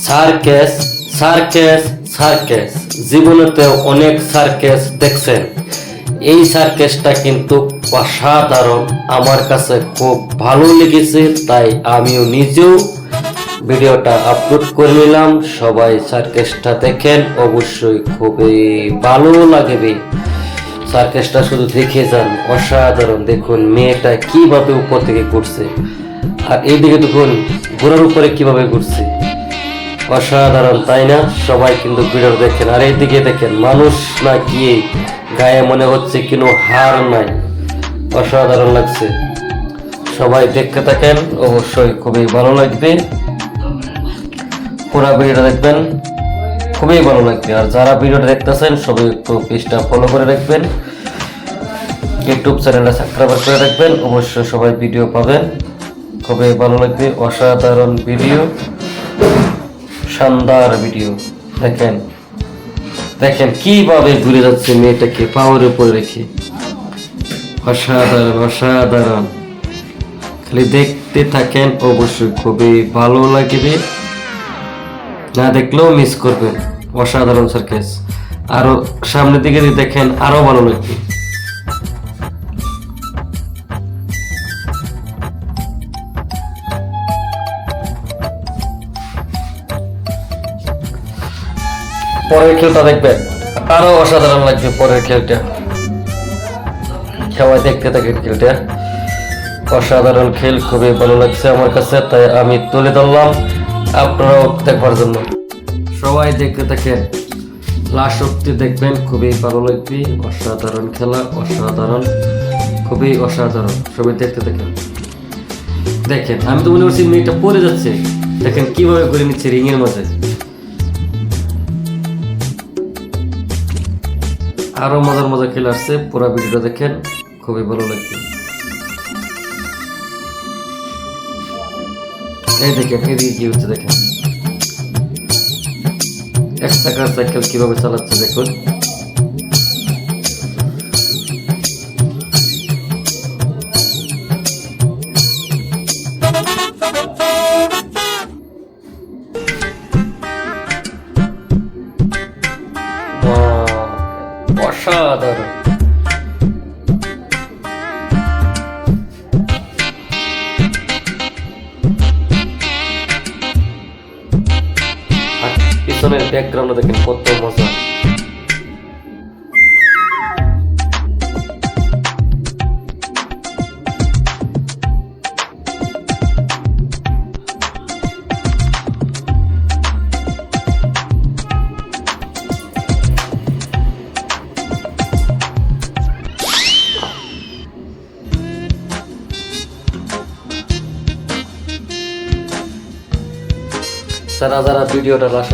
সার্কেস সার্কেস সার্কেস জীবনেতে অনেক সার্কেস দেখছেন। এই সার্কেসটা কিন্তু অসাধারণ, আমার কাছে খুব ভালো লেগেছে, তাই আমিও নিজেও ভিডিওটা আপলোড করে নিলাম। সবাই সার্কেসটা দেখেন, অবশ্যই খুবই ভালো লাগবে। সার্কেসটা শুধু দেখে যান, অসাধারণ। দেখুন মেয়েটা কিভাবে উপর থেকে ঘুরছে, আর এইদিকে দেখুন ঘোড়ার উপরে কিভাবে ঘুরছে, অসাধারণ তাই না? সবাই কিন্তু ভিডিও দেখেন। আর এইদিকে দেখেন মানুষ না গিয়ে গায়ে মনে হচ্ছে কোনো হার নাই, অসাধারণ লাগছে। সবাই দেখতে থাকেন, অবশ্যই খুবই ভালো লাগবে। পুরো ভিডিওটা দেখবেন, খুবই ভালো লাগবে। আর যারা ভিডিওটা দেখতেছেন সবাই একটু পেজটা ফলো করে রাখবেন, ইউটিউব চ্যানেলটা সাবস্ক্রাইব করে রাখবেন, অবশ্যই সবাই ভিডিও পাবেন, খুবই ভালো লাগবে। অসাধারণ ভিডিও, শানদার ভিডিও। দেখেন দেখেন কিভাবে ঘুরে যাচ্ছে মেয়েটাকে পাওয়ার উপরে রেখে, অসাধারণ অসাধারণ। খালি দেখতে থাকেন, অবশ্যই খুবই ভালো লাগবে, না দেখলেও মিস করবেন। অসাধারণ সার্কেস। আরো সামনের দিকে দেখেন, আরো ভালো লাগবে। পরের খেলটা দেখবেন, আরো অসাধারণ লাগবে পরের খেলটা। সবাই দেখতে থাকেন খেলটা, অসাধারণ খেল, খুবই ভালো লাগছে আমার কাছে, তাই আমি তুলে ধরলাম আপনারাও দেখবার জন্য। সবাই দেখতে থাকেন, লাস্ট অব্দি দেখবেন, খুবই ভালো লাগবে। অসাধারণ খেলা, অসাধারণ, খুবই অসাধারণ। সবাই দেখতে থাকেন। দেখেন আমি তো মনে করছি মেয়েটা পড়ে যাচ্ছে, দেখেন কিভাবে করে নিচ্ছে রিং এর মাঝে। আরো মজার মজার খেলা আসছে, পুরো ভিডিওটা দেখেন, খুবই ভালো লাগবে। এই দেখেন এদিকে কি হচ্ছে, দেখেন এক চাকার সাইকেল কিভাবে চালাচ্ছে দেখুন। অসাধারণ। পিছনের ব্যাকগ্রাউন্ডে দেখেন কত মজা। যারা যারা ভিডিওটা লাস্ট